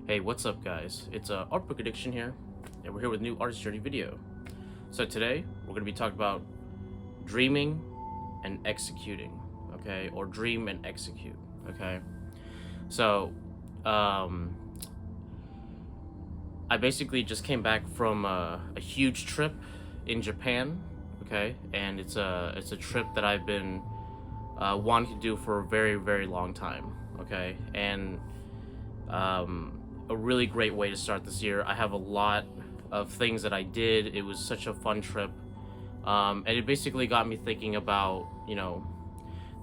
Hey, what's up guys? It's Art Book Addiction here, and we're here with a new artist journey video. So today, we're going to be talking about dreaming and executing, okay? Or dream and execute, okay? So, I basically just came back from a huge trip in Japan, okay? And it's a trip that I've been wanting to do for a very, very long time, okay? And a really great way to start this year. I have a lot of things that I did. It was such a fun trip. And it basically got me thinking about,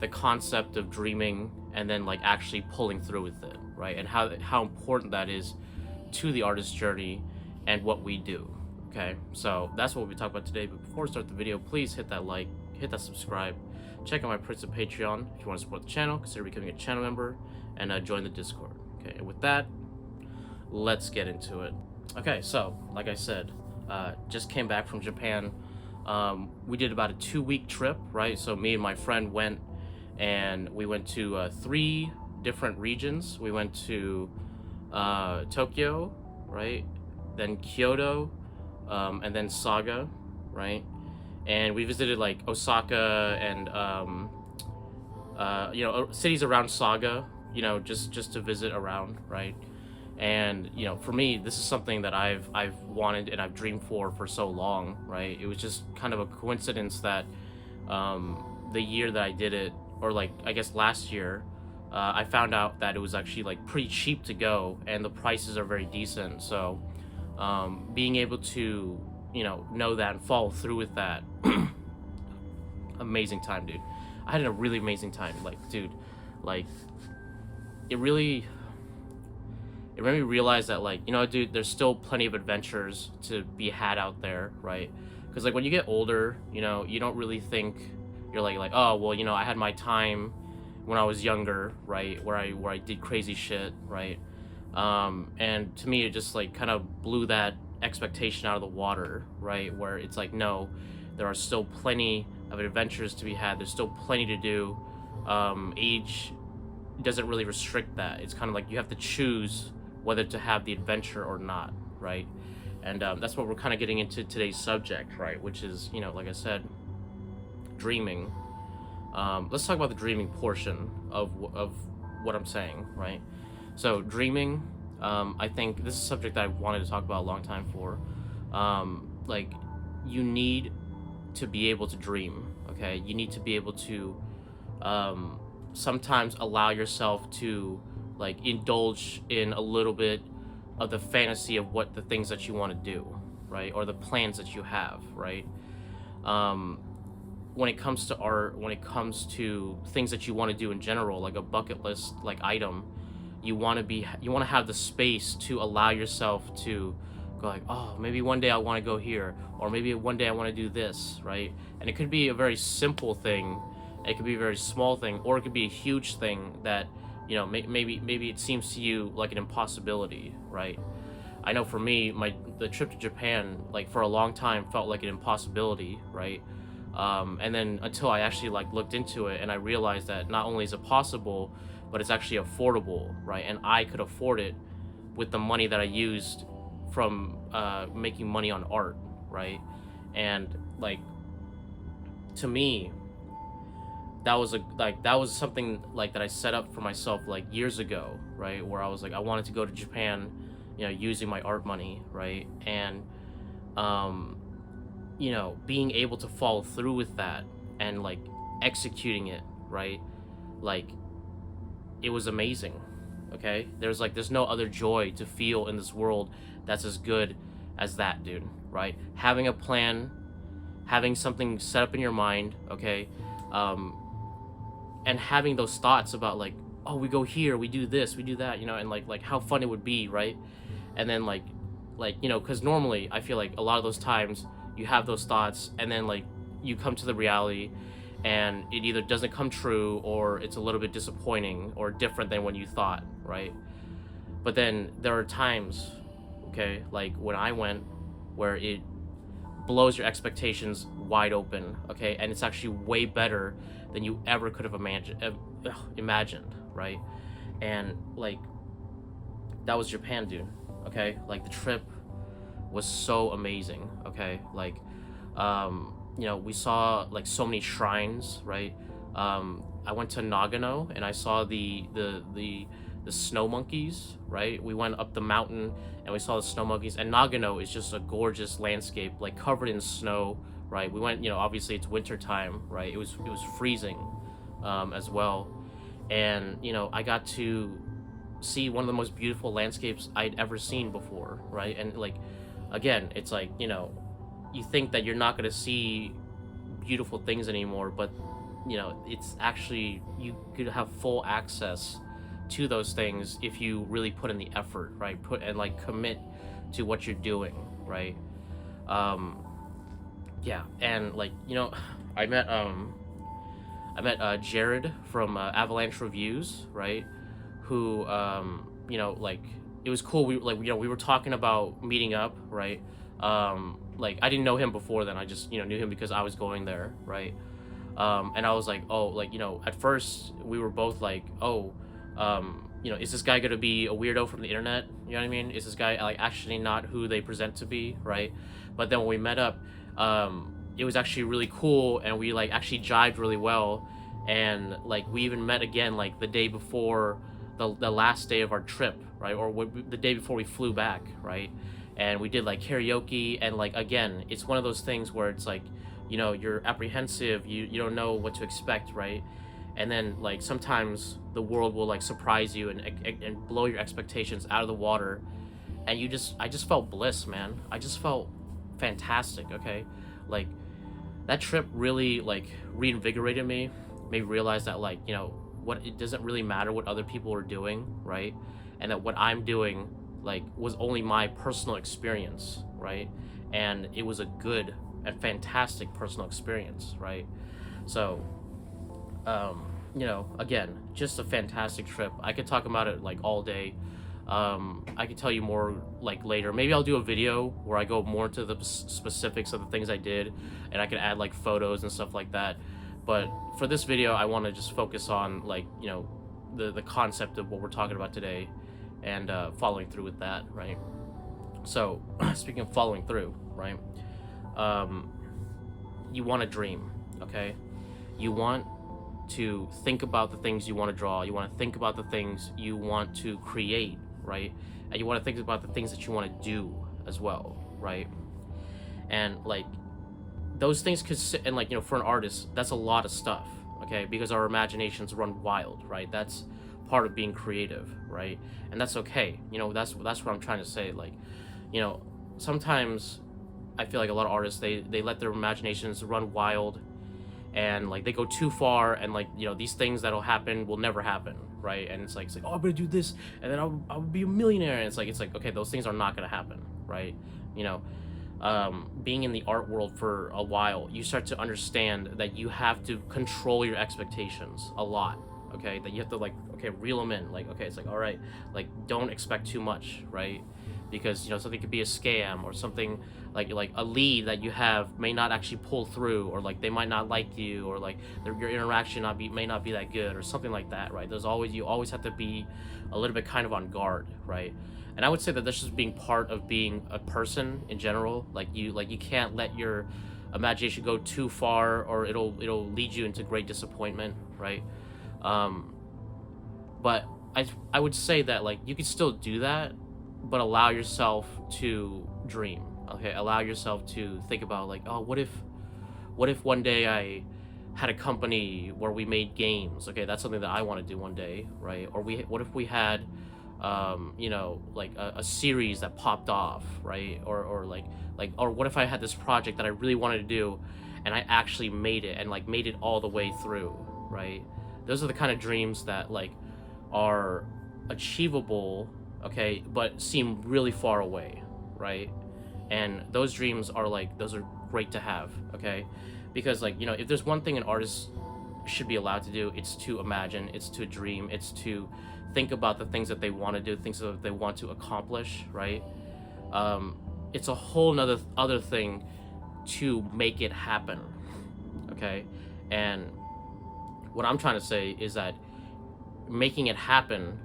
the concept of dreaming and then like actually pulling through with it, right? And how important that is to the artist journey and what we do. Okay, so that's what we'll be talking about today. But before we start the video, please hit that like, hit that subscribe, check out my Prince of Patreon if you want to support the channel, consider becoming a channel member, and join the Discord. Okay, and with that, let's get into it. Okay, so like I said, just came back from Japan. We did about a 2-week trip, right? So me and my friend went, and we went to 3 different regions. We went to Tokyo, right? Then Kyoto, and then Saga, right? And we visited like Osaka and cities around Saga, just to visit around, right? And for me, this is something that I've wanted and I've dreamed for so long, right? It was just kind of a coincidence that the year that I did it, or like I guess last year, I found out that it was actually like pretty cheap to go, and the prices are very decent. So being able to know that and follow through with that, amazing time, dude. I had a really amazing time. Like, dude, like it made me realize that, like, dude, there's still plenty of adventures to be had out there, right? Because like when you get older, you don't really think, you're like oh well, I had my time when I was younger, right, where I did crazy shit, right? And to me, it just like kind of blew that expectation out of the water, right? Where it's like, no, there are still plenty of adventures to be had. There's still plenty to do. Age doesn't really restrict that. It's kind of like you have to choose whether to have the adventure or not, right? And that's what we're kind of getting into today's subject, right? Which is, like I said, dreaming. Let's talk about the dreaming portion of what I'm saying, right? So dreaming, I think this is a subject that I wanted to talk about a long time for. Like, you need to be able to dream, okay? You need to be able to sometimes allow yourself to like indulge in a little bit of the fantasy of what the things that you want to do, right? Or the plans that you have, right? When it comes to art, when it comes to things that you want to do in general, like a bucket list like item, you want to have the space to allow yourself to go like, oh, maybe one day I want to go here, or maybe one day I want to do this, right? And it could be a very simple thing, it could be a very small thing, or it could be a huge thing that maybe it seems to you like an impossibility, right? I know for me, the trip to Japan, like for a long time, felt like an impossibility, right? And then until I actually like looked into it, and I realized that not only is it possible, but it's actually affordable, right? And I could afford it with the money that I used from making money on art, right? And like, to me, that was something like that I set up for myself like years ago, right? Where I was like, I wanted to go to Japan, using my art money, right? And being able to follow through with that and like executing it, right? Like, it was amazing. Okay, there's no other joy to feel in this world that's as good as that, dude, right? Having a plan, having something set up in your mind, okay, and having those thoughts about like, oh, we go here, we do this, we do that, and like how fun it would be, right? And then like because normally I feel like a lot of those times you have those thoughts, and then like you come to the reality, and it either doesn't come true, or it's a little bit disappointing or different than when you thought, right? But then there are times, okay, like when I went, where it blows your expectations wide open, okay, and it's actually way better than you ever could have imagined, right? And like, that was Japan, dude. Okay, like the trip was so amazing. Okay, like we saw like so many shrines, right? I went to Nagano and I saw the snow monkeys, right? We went up the mountain and we saw the snow monkeys, and Nagano is just a gorgeous landscape, like covered in snow, right? We went, obviously it's winter time, right? It was freezing, as well, and I got to see one of the most beautiful landscapes I'd ever seen before, right? And like, again, it's like, you think that you're not going to see beautiful things anymore, but it's actually, you could have full access to those things if you really put in the effort, right? Put and like commit to what you're doing, right? um yeah, and like, i met um Jared from Avalanche Reviews, right? Who, like, it was cool. We were talking about meeting up, right? Like, I didn't know him before then. I just, knew him because I was going there, right? And I was like, oh, like, at first we were both like, oh, is this guy gonna be a weirdo from the internet? You know what I mean? Is this guy like actually not who they present to be, right? But then when we met up, it was actually really cool, and we like actually jived really well, and like we even met again like the day before the last day of our trip, right? Or the day before we flew back, right? And we did like karaoke, and like, again, it's one of those things where it's like, you're apprehensive, you don't know what to expect, right? And then like sometimes the world will like surprise you and blow your expectations out of the water, and I just felt bliss, man. I just felt fantastic. Okay, like that trip really like reinvigorated me, made me realize that, like, what, it doesn't really matter what other people are doing, right? And that what I'm doing like was only my personal experience, right? And it was a good and fantastic personal experience, right? So, again, just a fantastic trip. I could talk about it like all day. I could tell you more like later. Maybe I'll do a video where I go more into the specifics of the things I did, and I can add like photos and stuff like that. But for this video, I want to just focus on like, the concept of what we're talking about today, and following through with that, right? So, speaking of following through, right? You want to dream, okay? You want to think about the things you want to draw. You want to think about the things you want to create, right? And you want to think about the things that you want to do as well, right? And like, those things could sit, and like, for an artist, that's a lot of stuff, okay? Because our imaginations run wild, right? That's part of being creative, right? And that's okay. That's what I'm trying to say. Like, sometimes I feel like a lot of artists, they let their imaginations run wild, and like they go too far, and like, these things that'll happen will never happen, right? And it's like, oh, I'm gonna do this, and then I'll be a millionaire, and it's like, okay, those things are not gonna happen, right? Being in the art world for a while, you start to understand that you have to control your expectations a lot, okay? That you have to like, okay, reel them in, like, okay, it's like, all right, like, don't expect too much, right? Because something could be a scam, or something like a lead that you have may not actually pull through, or like they might not like you, or like your interaction may not be that good, or something like that, right? You always have to be a little bit kind of on guard, right? And I would say that that's just being part of being a person in general. Like you can't let your imagination go too far, or it'll lead you into great disappointment, right? But I would say that like you can still do that, but allow yourself to dream. Okay, allow yourself to think about like, oh, what if one day I had a company where we made games? Okay, that's something that I want to do one day, right? Or what if we had like a series that popped off, right? Or what if I had this project that I really wanted to do, and I actually made it, and like made it all the way through, right? Those are the kind of dreams that like are achievable, okay, but seem really far away, right? And those dreams are like, those are great to have, okay? Because like, if there's one thing an artist should be allowed to do, it's to imagine, it's to dream, it's to think about the things that they want to do, things that they want to accomplish, right? It's a whole nother other thing to make it happen, okay? And what I'm trying to say is that making it happen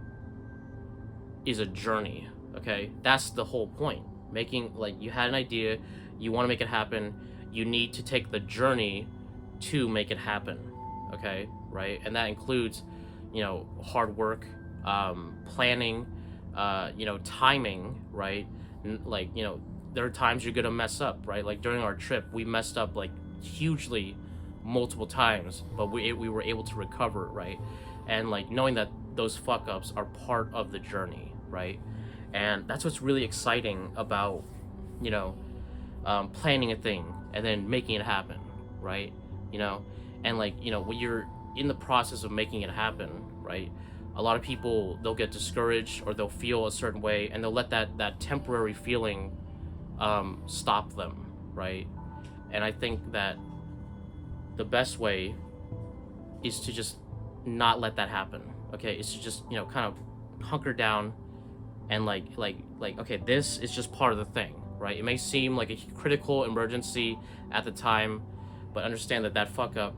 is a journey. Okay, that's the whole point. Making, like, you had an idea, you want to make it happen, you need to take the journey to make it happen. Okay, right? And that includes, hard work, planning, timing, right? Like, there are times you're gonna mess up, right? Like during our trip, we messed up like hugely multiple times, but we were able to recover, right? And like knowing that those fuck ups are part of the journey, right? And that's what's really exciting about, you know, planning a thing and then making it happen, right? You know, and like, when you're in the process of making it happen, right? A lot of people, they'll get discouraged or they'll feel a certain way and they'll let that temporary feeling stop them, right? And I think that the best way is to just not let that happen. Okay, it's to just kind of hunker down and like okay, this is just part of the thing, right? It may seem like a critical emergency at the time, but understand that fuck up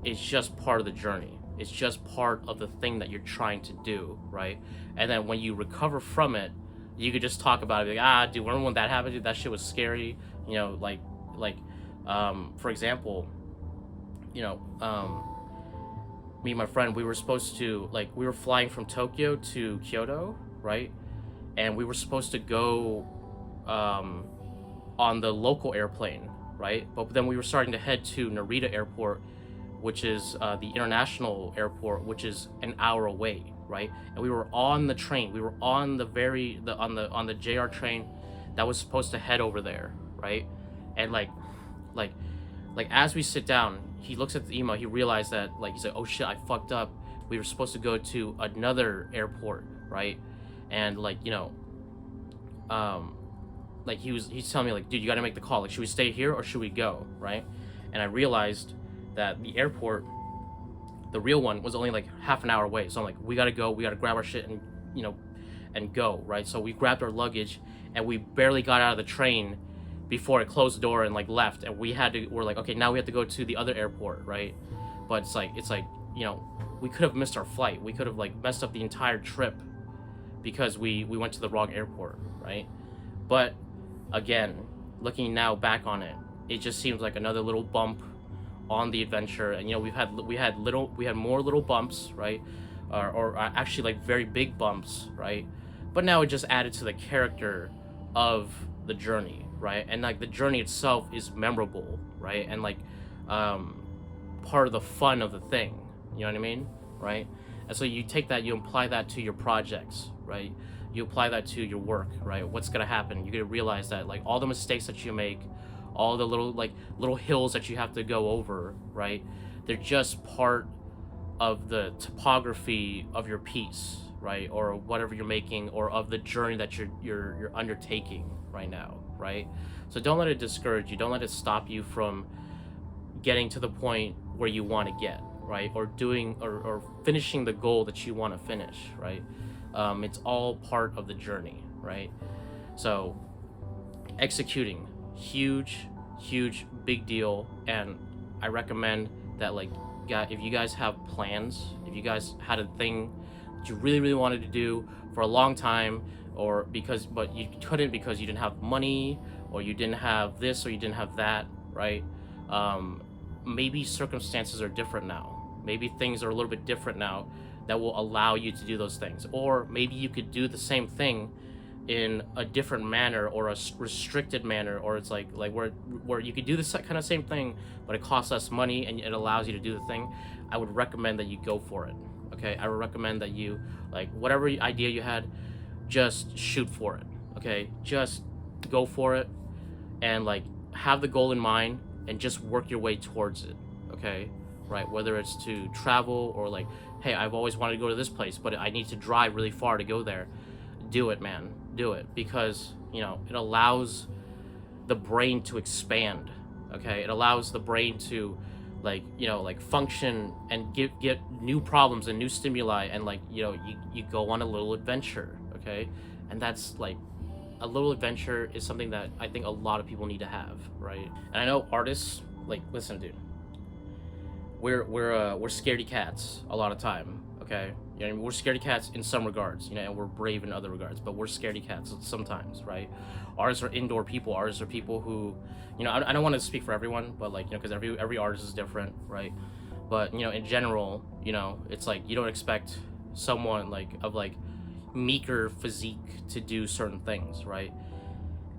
is just part of the journey. It's just part of the thing that you're trying to do, right? And then when you recover from it, you could just talk about it, like, dude, remember when that happened? Dude, that shit was scary. For example, me and my friend, we were supposed to, we were flying from Tokyo to Kyoto, right? And we were supposed to go on the local airplane, right? But then we were starting to head to Narita Airport, which is the international airport, which is an hour away, right? And we were on the train. We were on the JR train that was supposed to head over there, right? And like as we sit down, he looks at the email. He realized that he's like, oh shit, I fucked up. We were supposed to go to another airport, right? And he's telling me like, dude, you got to make the call. Like, should we stay here or should we go, right? And I realized that the airport, the real one, was only like half an hour away. So I'm like, we gotta go. We gotta grab our shit and go, right? So we grabbed our luggage and we barely got out of the train before it closed the door and left. And we're like, okay, now we have to go to the other airport, right? But it's like we could have missed our flight. We could have messed up the entire trip because we went to the wrong airport, right? But again, looking now back on it, it just seems like another little bump on the adventure. And we had more little bumps, right? Or actually very big bumps, right? But now it just added to the character of the journey, right? And the journey itself is memorable, right? And part of the fun of the thing, you know what I mean, right? And so you take that, you apply that to your projects, right? You apply that to your work, right? What's gonna happen? You're gonna realize that all the mistakes that you make, all the little hills that you have to go over, right? They're just part of the topography of your piece, right? Or whatever you're making, or of the journey that you're undertaking right now, right? So don't let it discourage you. Don't let it stop you from getting to the point where you want to get, right? Or doing or finishing the goal that you want to finish, right? It's all part of the journey, right? So executing, huge big deal. And I recommend that if you guys have plans, if you guys had a thing that you really wanted to do for a long time, but you couldn't because you didn't have money, or you didn't have this, or you didn't have that, right? Maybe circumstances are different now. Maybe things are a little bit different now that will allow you to do those things. Or maybe you could do the same thing in a different manner, or a restricted manner, or it's where you could do this kind of same thing, but it costs less money and it allows you to do the thing. I would recommend that you go for it. Okay, I would recommend that you whatever idea you had, just shoot for it. Okay, just go for it and have the goal in mind and just work your way towards it. Okay, right? Whether it's to travel or hey, I've always wanted to go to this place, but I need to drive really far to go there. Do it, man. Do it, because it allows the brain to expand. Okay, it allows the brain to function and get new problems and new stimuli, and you go on a little adventure. Okay, and that's a little adventure is something that I think a lot of people need to have, right? And I know artists, listen, dude, we're scaredy cats a lot of time. Okay, You know what I mean? We're scaredy cats in some regards, you know, and we're brave in other regards, but we're scaredy cats sometimes, right? Artists are indoor people. Artists are people who, you know, I don't want to speak for everyone, but like, you know, because every artist is different, right? But you know, in general, you know, it's like you don't expect someone like of like meeker physique to do certain things, right?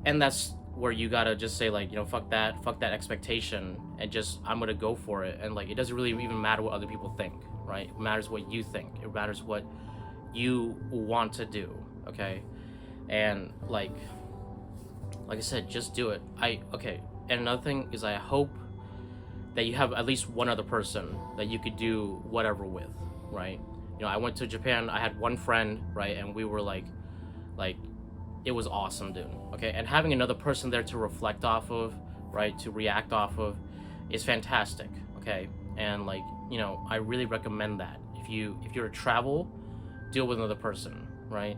And that's where you gotta just say like, you know, fuck that expectation, and just I'm gonna go for it. And like, it doesn't really even matter what other people think, right? It matters what you think. It matters what you want to do, okay? And like I said, just do it. Okay. And another thing is, I hope that you have at least one other person that you could do whatever with, right? You know, I went to Japan. I had one friend, right, and we were like it was awesome, dude. Okay, and having another person there to reflect off of, right, to react off of, is fantastic. Okay, and like, you know, I really recommend that. If you're to travel, deal with another person, right?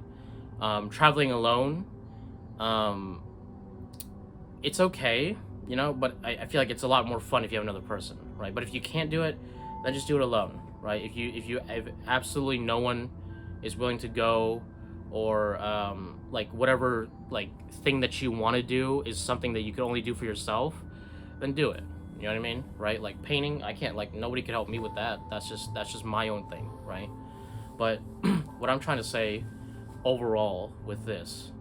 Traveling alone, um, it's okay, you know, but I feel like it's a lot more fun if you have another person, right? But if you can't do it, then just do it alone, right? If absolutely no one is willing to go, or like whatever like thing that you want to do is something that you can only do for yourself, then do it. You know what I mean, right? Like painting, I can't, like, nobody can help me with that. That's just my own thing, right? But what I'm trying to say overall with this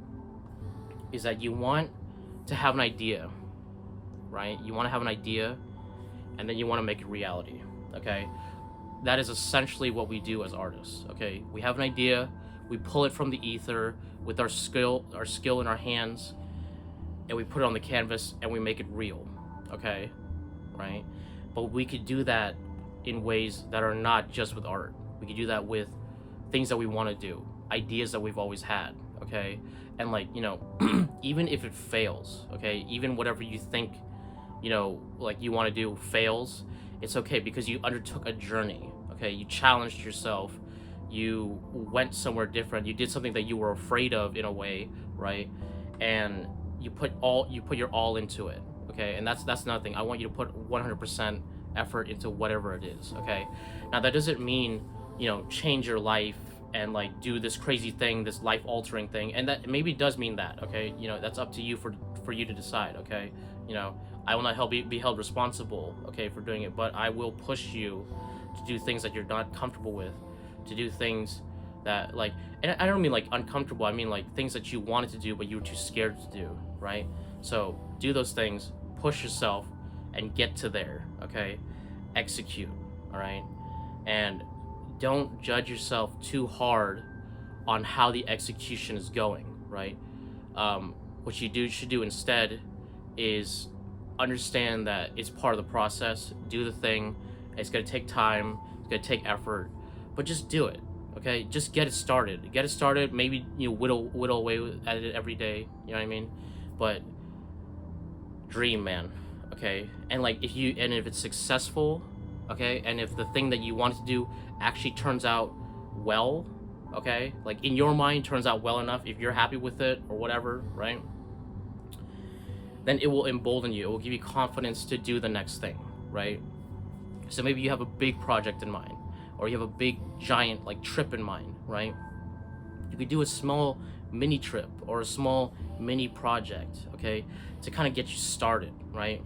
is that you want to have an idea, right? You want to have an idea, and then you want to make it reality, okay? That is essentially what we do as artists, okay? We have an idea, we pull it from the ether with our skill in our hands, and we put it on the canvas and we make it real, okay? Right? But we could do that in ways that are not just with art. We could do that with things that we want to do, ideas that we've always had, okay? And like, you know, even if it fails, okay, even whatever you think, you know, like you want to do fails, it's okay, because you undertook a journey, okay? You challenged yourself, you went somewhere different, you did something that you were afraid of in a way, right? And you put your all into it, okay? And that's another thing. I want you to put 100% effort into whatever it is, okay? Now that doesn't mean, you know, change your life and like do this crazy thing, this life altering thing, and that maybe does mean that, okay? You know, that's up to you for you to decide, okay? You know, I will not be held responsible, okay, for doing it, but I will push you to do things that you're not comfortable with, to do things that like, and I don't mean like uncomfortable, I mean like things that you wanted to do but you were too scared to do, right? So do those things, push yourself, and get to there, okay? Execute, all right? And don't judge yourself too hard on how the execution is going, right? What you should do instead is understand that it's part of the process. Do the thing. It's gonna take time, it's gonna take effort, but just do it, okay? Just get it started. Get it started. Maybe, you know, whittle away at it every day. You know what I mean? But dream, man. Okay? And like, if it's successful, okay, and if the thing that you wanted to do actually turns out well, okay, like in your mind turns out well enough, if you're happy with it or whatever, right? Then it will embolden you. It will give you confidence to do the next thing, right? So maybe you have a big project in mind, or you have a big giant like trip in mind, right? You could do a small mini trip or a small mini project, okay, to kind of get you started, right?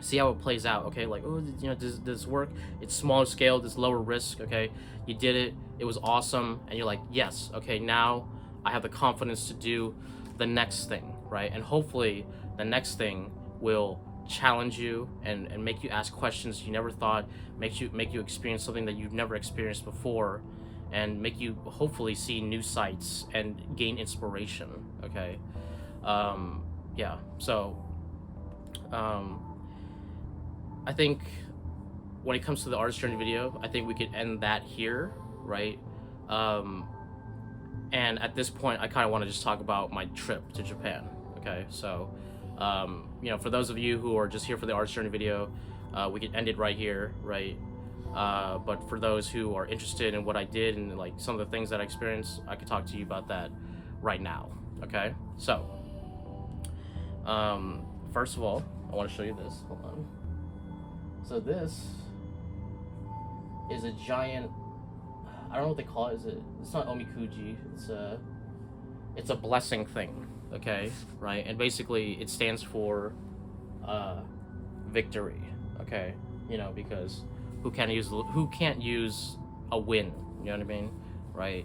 See how it plays out, okay? Like, oh, you know, does this work? It's smaller scale, this lower risk, okay? You did it, it was awesome, and you're like, yes, okay, now I have the confidence to do the next thing, right? And hopefully the next thing will challenge you and make you ask questions you never thought, make you experience something that you've never experienced before, and make you hopefully see new sights and gain inspiration, okay? Yeah, so I think when it comes to the artist journey video, I think we could end that here, right? And at this point, I kind of want to just talk about my trip to Japan, okay? So, you know, for those of you who are just here for the artist journey video, we could end it right here, right? But for those who are interested in what I did and like some of the things that I experienced, I could talk to you about that right now, okay? So, first of all, I want to show you this. Hold on. So this is a giant, I don't know what they call it. It's not omikuji. It's a blessing thing. Okay, right? And basically, it stands for uh, victory. Okay, because who can't use a win? You know what I mean, right?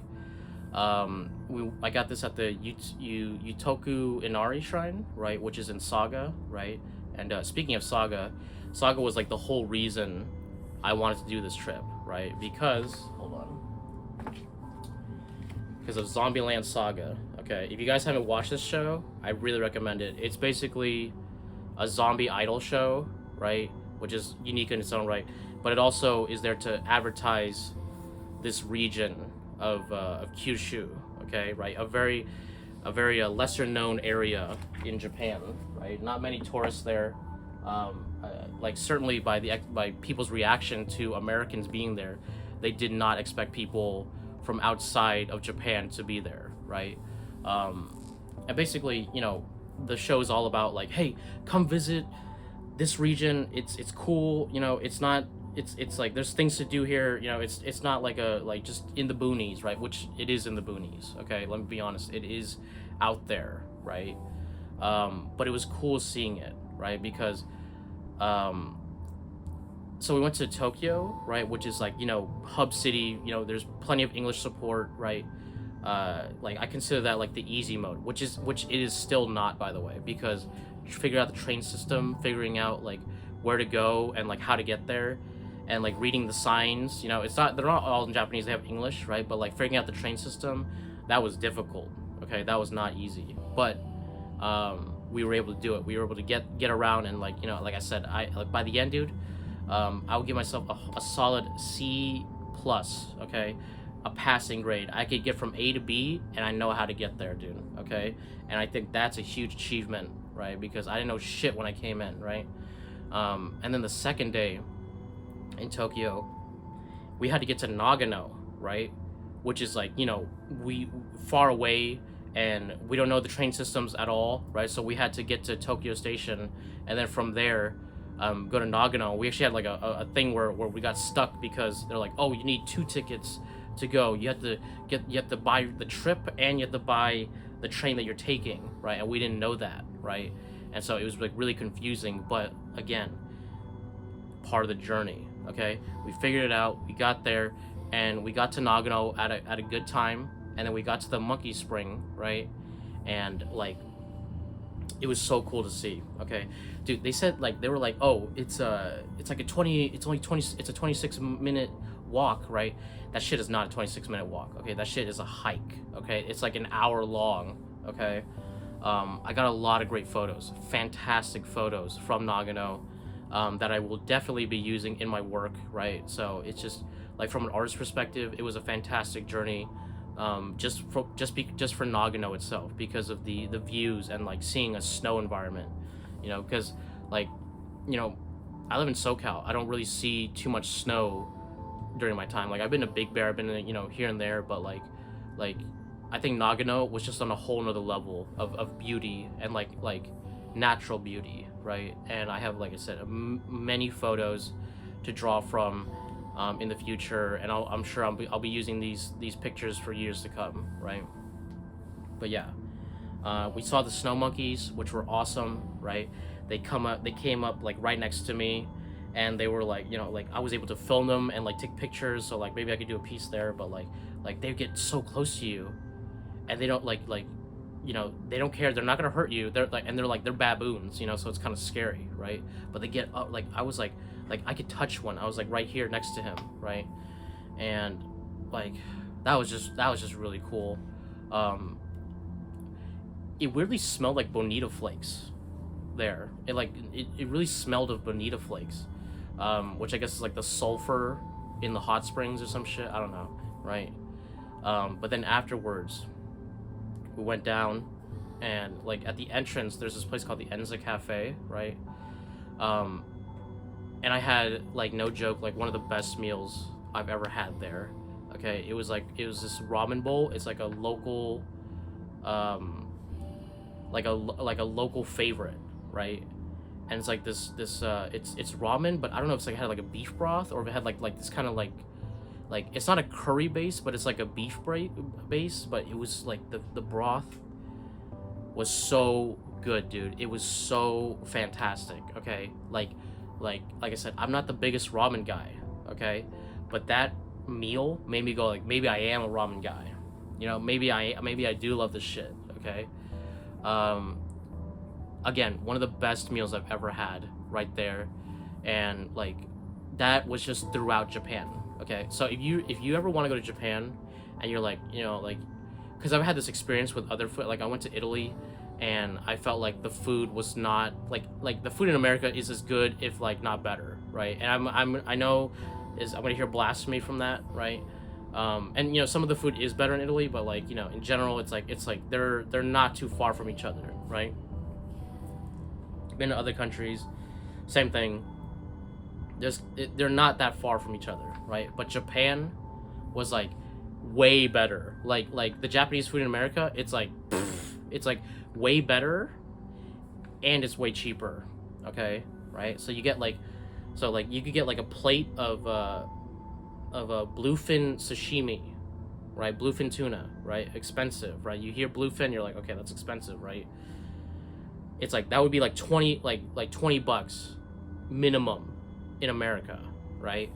I got this at the Utoku Inari Shrine, right, which is in Saga, right? And speaking of Saga, Saga was like the whole reason I wanted to do this trip, right? Because hold on, because of Zombieland Saga. Okay, if you guys haven't watched this show, I really recommend it. It's basically a zombie idol show, right? Which is unique in its own right, but it also is there to advertise this region of Kyushu, okay, right? A very lesser known area in Japan, right? Not many tourists there. Like certainly by people's reaction to Americans being there, they did not expect people from outside of Japan to be there, right? And basically, the show is all about like, hey, come visit this region. It's cool. It's like there's things to do here. It's not like just in the boonies, right? Which it is in the boonies. Okay, let me be honest. It is out there, right? But it was cool seeing it, right? Because so we went to Tokyo, right? Which is like hub city. There's plenty of English support, right? Like I consider that like the easy mode, which it is still not, by the way, because figuring out the train system, figuring out like where to go and like how to get there, and like reading the signs. They're not all in Japanese, they have English, right? But like figuring out the train system, that was difficult. Okay, that was not easy, but we were able to do it. We were able to get around, and like like I said, by the end, dude, I would give myself a solid C plus. Okay, a passing grade. I could get from A to B, and I know how to get there, dude. Okay, and I think that's a huge achievement, right? Because I didn't know shit when I came in, right? And then the second day in Tokyo, we had to get to Nagano, right? Which is like, we far away, and we don't know the train systems at all, right? So we had to get to Tokyo Station, and then from there, go to Nagano. We actually had like a thing where we got stuck because they're like, oh, you need 2 tickets to go. You have to buy the trip, and you have to buy the train that you're taking, right? And we didn't know that, right? And so it was like really confusing, but again, part of the journey. Okay, we figured it out. We got there, and we got to Nagano at a good time, and then we got to the Monkey Spring, right? And like, it was so cool to see. Okay, dude, they said like they were like, oh, it's a 26-minute walk, right? That shit is not a 26-minute walk. Okay, that shit is a hike. Okay, it's like an hour long. Okay, I got a lot of great photos, fantastic photos from Nagano. That I will definitely be using in my work, right? So it's just like from an artist perspective, it was a fantastic journey, just for Nagano itself, because of the views and like seeing a snow environment, because like, I live in SoCal. I don't really see too much snow during my time. Like I've been to Big Bear, I've been here and there, but like I think Nagano was just on a whole nother level of beauty and like natural beauty, right? And I have, like I said, many photos to draw from in the future, and I'm sure I'll be using these pictures for years to come, right? But yeah, we saw the snow monkeys, which were awesome, right? They came up like right next to me, and they were like, like I was able to film them and like take pictures, so like maybe I could do a piece there. But like they get so close to you, and they don't like they don't care. They're not gonna hurt you. They're baboons, so it's kind of scary, right? But they get up. Like I was like I could touch one. I was like right here next to him, right? And like that was just really cool. It weirdly smelled like bonito flakes there. It really smelled of bonito flakes, which I guess is like the sulfur in the hot springs or some shit. I don't know, right? But then afterwards, we went down, and like at the entrance there's this place called the Enza Cafe, right? And I had, like, no joke, like one of the best meals I've ever had there. Okay, it was this ramen bowl. It's like a local like a local favorite, right? And it's like this it's ramen, but I don't know if it's like it had like a beef broth, or if it had like this kind of like like it's not a curry base, but it's like a base. But it was like the broth was so good, dude. It was so fantastic. Okay, like I said, I'm not the biggest ramen guy. Okay, but that meal made me go like, maybe I am a ramen guy. You know, maybe I do love this shit. Okay. Um, Again, one of the best meals I've ever had right there, and like that was just throughout Japan. Okay, so if you ever want to go to Japan, and you're like, you know, like, because I've had this experience with other food. Like I went to Italy, and I felt like the food was not like the food in America is as good, if like not better, right? And I know I'm gonna hear blasphemy from that, right? And you know, some of the food is better in Italy, but like, you know, in general, it's like they're not too far from each other, right? Been to other countries, same thing. They're not that far from each other, right? But Japan was like way better. Like the Japanese food in America, it's like it's like way better, and it's way cheaper. Okay, right? So you get like, you could get like a plate of a bluefin sashimi, right? Bluefin tuna, right? Expensive, right? You hear bluefin, you're like, okay, that's expensive, right? It's like that would be like 20 like $20 minimum in America, right?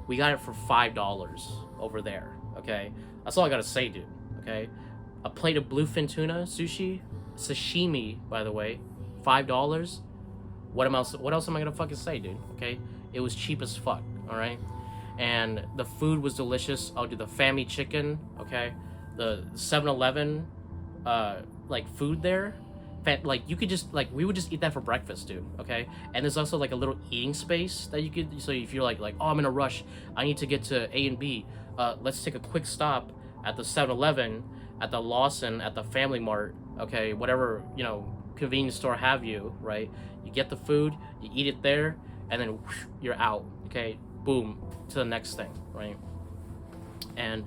We got it for $5 over there. Okay, that's all I gotta say, dude. Okay, a plate of bluefin tuna sashimi, by the way, $5. What else am I gonna fucking say, dude? Okay, it was cheap as fuck. All right, and the food was delicious. I'll do the Fami chicken. Okay, the 7-Eleven like food there, like you could just like, we would just eat that for breakfast, dude. Okay, and there's also like a little eating space that you could, so if you're like oh, I'm in a rush, I need to get to A and B, let's take a quick stop at the 7-Eleven, at the Lawson, at the Family Mart, okay, whatever, you know, convenience store have you, right? You get the food, you eat it there, and then whoosh, you're out. Okay, boom, to the next thing, right? And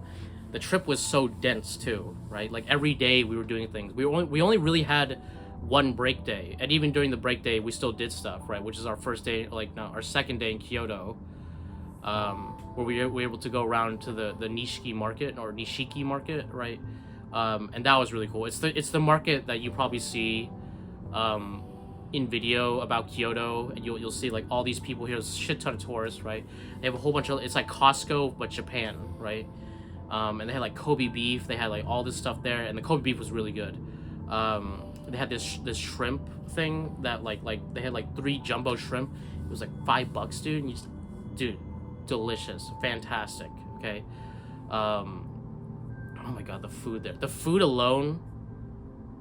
the trip was so dense too, right? Like every day we were doing things. We only really had one break day, and even during the break day we still did stuff, right? Which is our first day, like, no, our second day in Kyoto, where we were able to go around to the Nishiki market, or Nishiki market, right? And that was really cool. It's the market that you probably see in video about Kyoto, and you'll see like all these people here. There's a shit ton of tourists, right? They have a whole bunch of, it's like Costco but Japan, right? And they had like Kobe beef. They had like all this stuff there, and the Kobe beef was really good. They had this shrimp thing that like they had like 3 jumbo shrimp. It was like $5, dude. And you just, dude, delicious, fantastic. Okay. Oh my god, the food there. The food alone,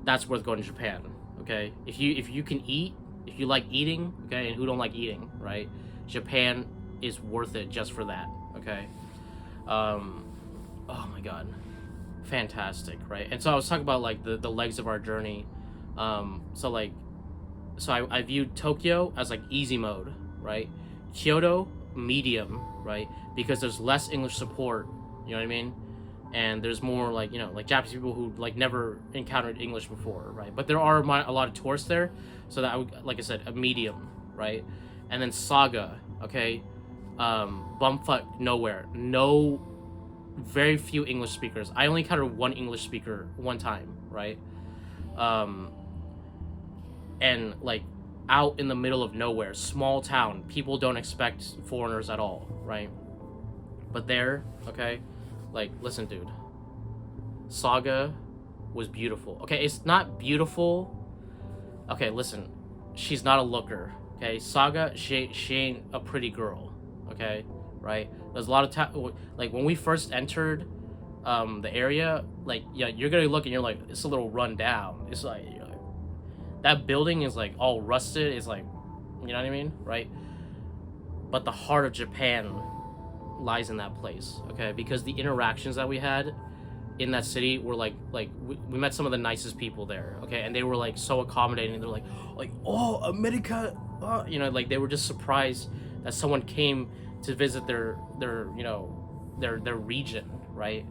that's worth going to Japan. Okay, if you can eat, if you like eating, okay, and who don't like eating, right? Japan is worth it just for that. Okay. Oh my god, fantastic, right? And so I was talking about like the legs of our journey. So I viewed Tokyo as like easy mode, right? Kyoto, medium, right? Because there's less English support, you know what I mean? And there's more like, you know, like Japanese people who like never encountered English before, right? But there are a lot of tourists there, so that I would, like I said, a medium, right? And then Saga, okay, bumfuck nowhere, no, very few English speakers. I only encountered one English speaker one time, right? And like out in the middle of nowhere, small town, people don't expect foreigners at all, right? But there, okay, like, listen, dude, Saga was beautiful. Okay, it's not beautiful. Okay, listen, she's not a looker. Okay, Saga, she ain't a pretty girl. Okay, right? There's a lot of like when we first entered the area, like, yeah, you're gonna look and you're like, it's a little run down. It's like, you're like, that building is like all rusted. It's like, you know what I mean, right? But the heart of Japan lies in that place, okay? Because the interactions that we had in that city were like we met some of the nicest people there, okay? And they were like so accommodating. They're like oh, America, you know, like they were just surprised that someone came to visit their you know, their region, right?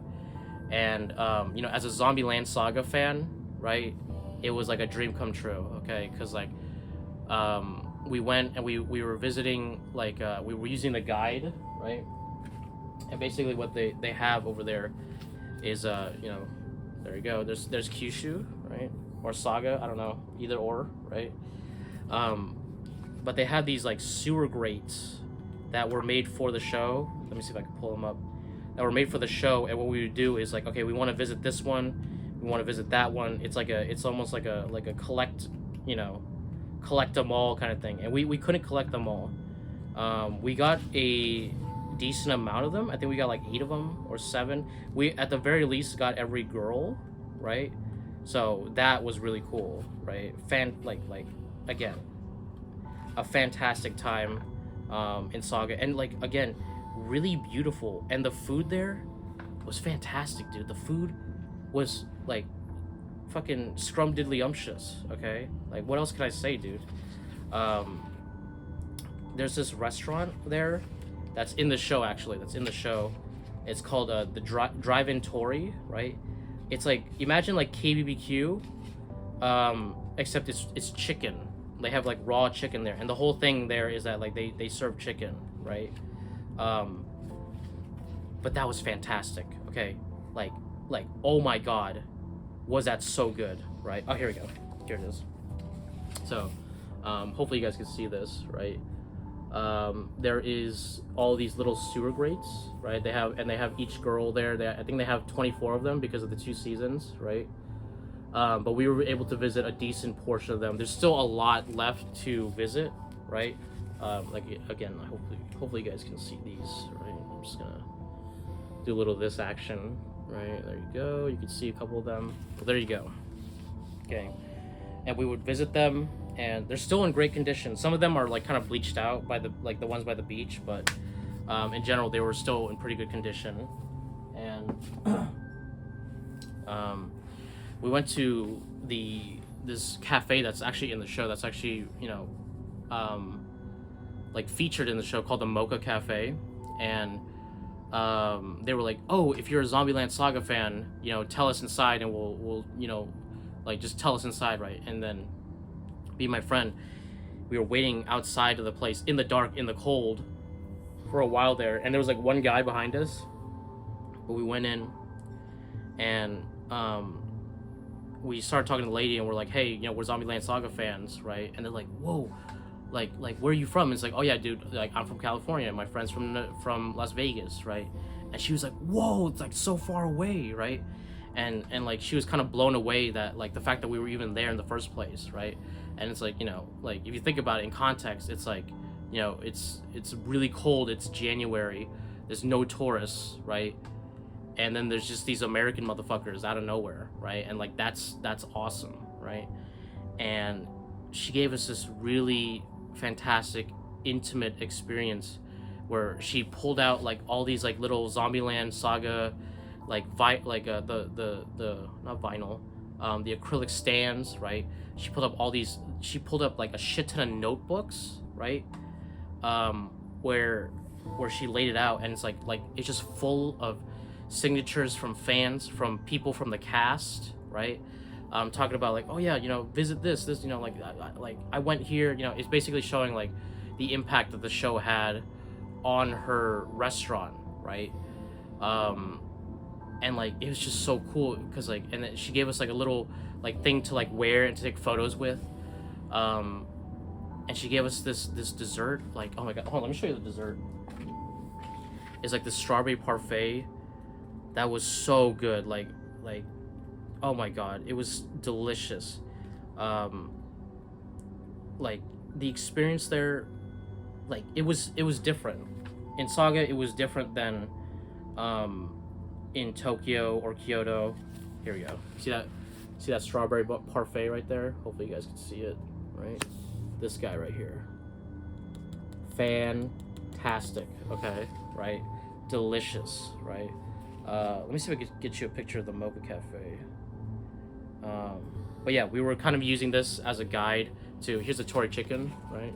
And you know, as a Zombieland Saga fan, right, it was like a dream come true, okay? Because like we went and we were visiting, like we were using the guide, right? And basically what they have over there is you know, there you go. There's Kyushu, right? Or Saga, I don't know, either or, right? Um, but they have these like sewer grates that were made for the show. Let me see if I can pull them up. That were made for the show, and what we would do is like, okay, we want to visit this one, we want to visit that one. It's almost like a collect, you know, collect them all kind of thing. And we couldn't collect them all. We got a decent amount of them. I think we got like 8 of them or 7. We at the very least got every girl, right? So that was really cool, right? Like again, a fantastic time in Saga, and like again, really beautiful. And the food there was fantastic, dude. The food was like fucking scrumdiddlyumptious. Okay, like what else can I say, dude? There's this restaurant there that's in the show, actually. That's in the show. It's called the Drive-In Tori, right? It's like, imagine like KBBQ, except it's chicken. They have like raw chicken there, and the whole thing there is that like they serve chicken, right? But that was fantastic. Okay, like oh my god, was that so good, right? Oh, here we go. Here it is. So, hopefully you guys can see this, right? There is all these little sewer grates, right? They have each girl there. I think they have 24 of them because of the 2 seasons, right? But we were able to visit a decent portion of them. There's still a lot left to visit, right? Like again, hopefully you guys can see these, right? I'm just gonna do a little of this action, right? There you go. You can see a couple of them. Well, there you go. Okay, and we would visit them, and they're still in great condition. Some of them are like kind of bleached out by the ones by the beach, but in general they were still in pretty good condition. And we went to this cafe that's actually in the show, that's actually, you know, like featured in the show, called the Mocha Cafe. And they were like, oh, if you're a Zombieland Saga fan, you know, tell us inside and we'll you know, like just tell us inside, right? And then me and my friend, we were waiting outside of the place in the dark, in the cold, for a while there, and there was like one guy behind us. But we went in, and we started talking to the lady, and we're like, hey, you know, we're Zombieland Saga fans, right? And they're like, whoa, like where are you from? And it's like, oh yeah, dude, like I'm from California, my friend's from Las Vegas, right? And she was like, whoa, it's like so far away, right? And like she was kind of blown away that like the fact that we were even there in the first place, right? And it's like, you know, like if you think about it in context, it's like, you know, it's really cold, it's January, there's no tourists, right? And then there's just these American motherfuckers out of nowhere, right? And like that's awesome, right? And she gave us this really fantastic, intimate experience where she pulled out like all these like little Zombieland Saga, like the not vinyl, the acrylic stands, right? She pulled up like a shit ton of notebooks, right? Where she laid it out, and it's like it's just full of signatures from fans, from people from the cast, right? Talking about like, oh yeah, you know, visit this, you know, like I went here, you know. It's basically showing like the impact that the show had on her restaurant, right? And like it was just so cool because like, and then she gave us like a little like thing to like wear and to take photos with, and she gave us this dessert. Like, oh my god, hold on, let me show you the dessert. It's like the strawberry parfait that was so good, like oh my god, it was delicious. Like the experience there, like it was different. In Saga it was different than in Tokyo or Kyoto. Here we go. See that strawberry parfait right there? Hopefully you guys can see it, right? This guy right here. Fantastic, okay, right? Delicious, right? Let me see if I can get you a picture of the Mocha Cafe. But yeah, we were kind of using this as a guide to, here's the Tori chicken, right?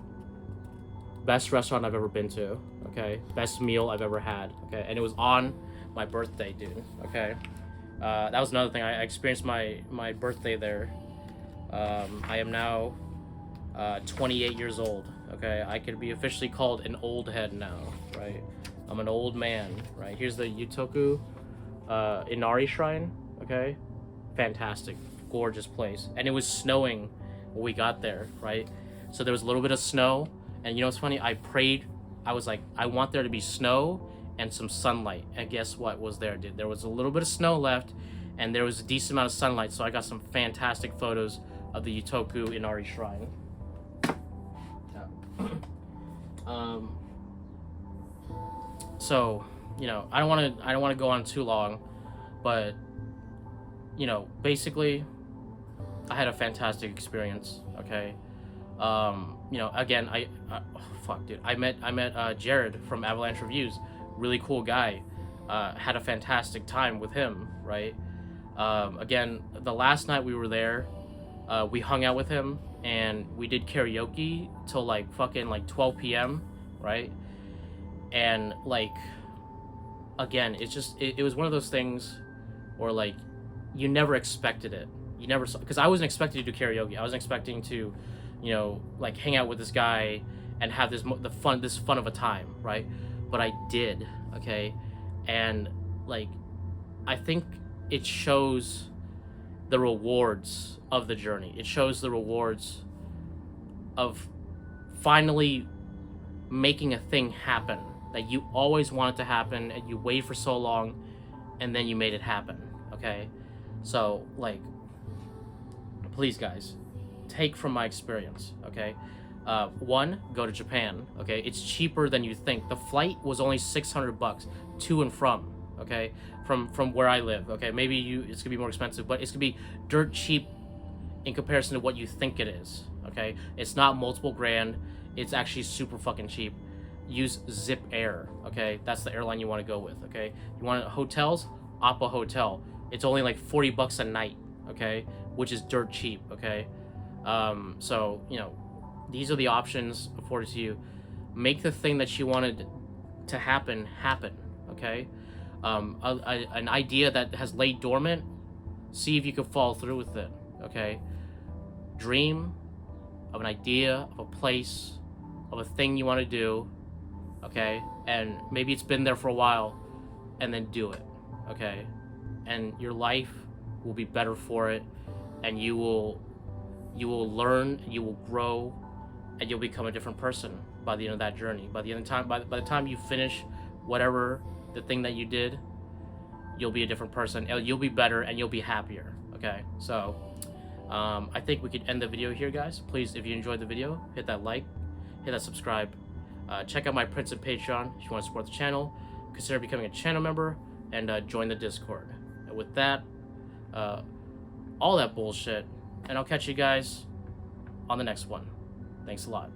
Best restaurant I've ever been to, okay? Best meal I've ever had, okay? And it was on my birthday, dude, okay? That was another thing. I experienced my birthday there. I am now 28 years old, okay? I could be officially called an old head now, right? I'm an old man, right? Here's the Yutoku Inari Shrine, okay? Fantastic, gorgeous place. And it was snowing when we got there, right? So there was a little bit of snow, and you know what's funny? I prayed, I was like, I want there to be snow and some sunlight. And guess what was there, dude? There was a little bit of snow left, and there was a decent amount of sunlight, so I got some fantastic photos of the Yutoku Inari Shrine. So, you know, I don't want to go on too long, but you know, basically, I had a fantastic experience. Okay, you know, again, oh, fuck, dude, I met Jared from Avalanche Reviews, really cool guy. Had a fantastic time with him, right? Again, the last night we were there, we hung out with him and we did karaoke till like fucking like 12 p.m., right? And like, again, it's just it was one of those things where like you never expected it. You never saw, because I wasn't expecting to do karaoke. I wasn't expecting to, you know, like hang out with this guy and have this fun of a time, right? But I did, okay? And like, I think it shows the rewards of the journey. It shows the rewards of finally making a thing happen that you always wanted to happen and you waited for so long, and then you made it happen, okay? So like, please guys, take from my experience, okay? One, go to Japan, okay? It's cheaper than you think. The flight was only $600 to and from, okay? From where I live, okay? Maybe it's gonna be more expensive, but it's gonna be dirt cheap in comparison to what you think it is, okay? It's not multiple grand. It's actually super fucking cheap. Use Zip Air, okay? That's the airline you want to go with, okay? You want hotels? Appa Hotel. It's only like $40 a night, okay? Which is dirt cheap, okay? So, you know, these are the options afforded to you. Make the thing that you wanted to happen, okay? An idea that has laid dormant, see if you can follow through with it, okay? Dream of an idea, of a place, of a thing you want to do, okay? And maybe it's been there for a while, and then do it, okay? And your life will be better for it, and you will learn, you will grow, and you'll become a different person by the end of that journey. By the time you finish whatever the thing that you did, you'll be a different person. You'll be better, and you'll be happier, okay? So I think we could end the video here, guys. Please, if you enjoyed the video, hit that like, hit that subscribe. Check out my Prince and Patreon if you want to support the channel. Consider becoming a channel member, and join the Discord. And with that, all that bullshit, and I'll catch you guys on the next one. Thanks a lot.